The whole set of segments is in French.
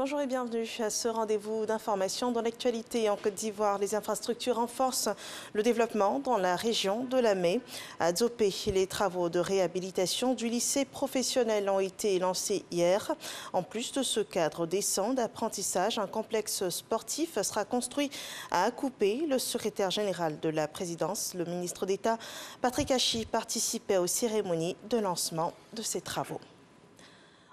Bonjour et bienvenue à ce rendez-vous d'information dans l'actualité en Côte d'Ivoire. Les infrastructures renforcent le développement dans la région de Lamé. À Djopé, les travaux de réhabilitation du lycée professionnel ont été lancés hier. En plus de ce cadre décent d'apprentissage, un complexe sportif sera construit à Akupé. Le secrétaire général de la présidence, le ministre d'État Patrick Achi, participait aux cérémonies de lancement de ces travaux.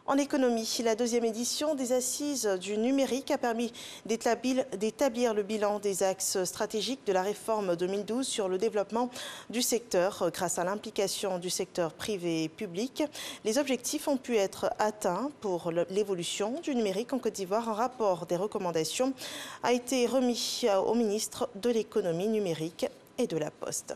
En économie, la deuxième édition des Assises du numérique a permis d'établir le bilan des axes stratégiques de la réforme 2012 sur le développement du secteur. Grâce à l'implication du secteur privé et public, les objectifs ont pu être atteints pour l'évolution du numérique en Côte d'Ivoire. Un rapport des recommandations a été remis au ministre de l'économie numérique et de la Poste.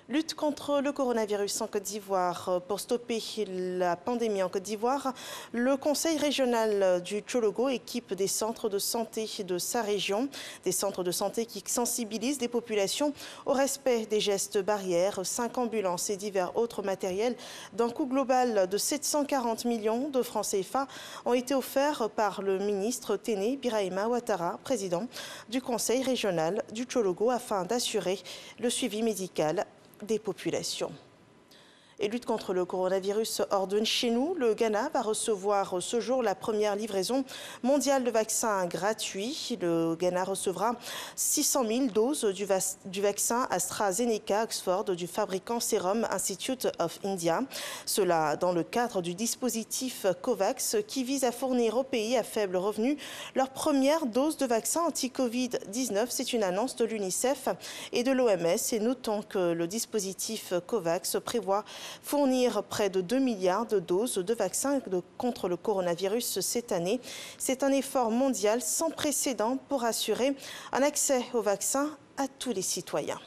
Lutte contre le coronavirus en Côte d'Ivoire. Pour stopper la pandémie en Côte d'Ivoire, le Conseil régional du Tchologo équipe des centres de santé de sa région. Des centres de santé qui sensibilisent les populations au respect des gestes barrières. 5 ambulances et divers autres matériels d'un coût global de 740 millions de francs CFA ont été offerts par le ministre Téné Birahima Ouattara, président du Conseil régional du Tchologo, afin d'assurer le suivi médical des populations. Et lutte contre le coronavirus hors de chez nous, le Ghana va recevoir ce jour la première livraison mondiale de vaccins gratuits. Le Ghana recevra 600 000 doses du vaccin AstraZeneca Oxford du fabricant Serum Institute of India. Cela dans le cadre du dispositif COVAX qui vise à fournir aux pays à faible revenu leur première dose de vaccin anti-Covid-19. C'est une annonce de l'UNICEF et de l'OMS. Et notons que le dispositif COVAX prévoit fournir près de 2 milliards de doses de vaccins contre le coronavirus cette année. C'est un effort mondial sans précédent pour assurer un accès aux vaccins à tous les citoyens.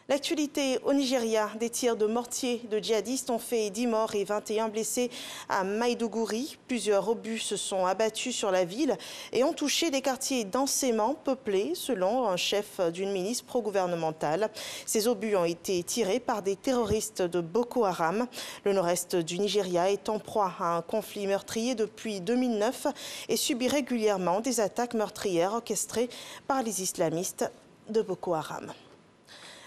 L'actualité au Nigeria, des tirs de mortier de djihadistes ont fait 10 morts et 21 blessés à Maïdougouri. Plusieurs obus se sont abattus sur la ville et ont touché des quartiers densément peuplés, selon un chef d'une milice pro-gouvernementale. Ces obus ont été tirés par des terroristes de Boko Haram. Le nord-est du Nigeria est en proie à un conflit meurtrier depuis 2009 et subit régulièrement des attaques meurtrières orchestrées par les islamistes de Boko Haram.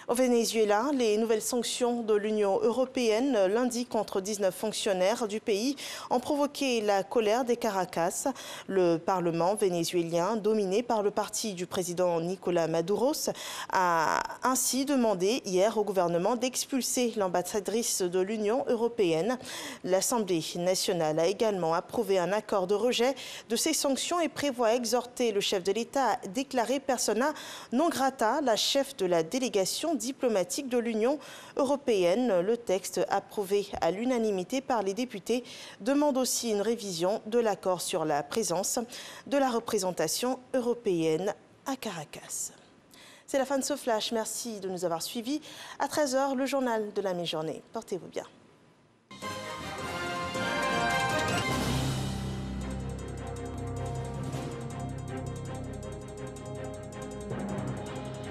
Au Venezuela, les nouvelles sanctions de l'Union européenne lundi contre 19 fonctionnaires du pays ont provoqué la colère des Caracas. Le Parlement vénézuélien, dominé par le parti du président Nicolás Maduro, a ainsi demandé hier au gouvernement d'expulser l'ambassadrice de l'Union européenne. L'Assemblée nationale a également approuvé un accord de rejet de ces sanctions et prévoit exhorter le chef de l'État à déclarer persona non grata la chef de la délégation diplomatique de l'Union européenne. Le texte approuvé à l'unanimité par les députés demande aussi une révision de l'accord sur la présence de la représentation européenne à Caracas. C'est la fin de ce flash. Merci de nous avoir suivis. À 13 h, le journal de la mi-journée. Portez-vous bien.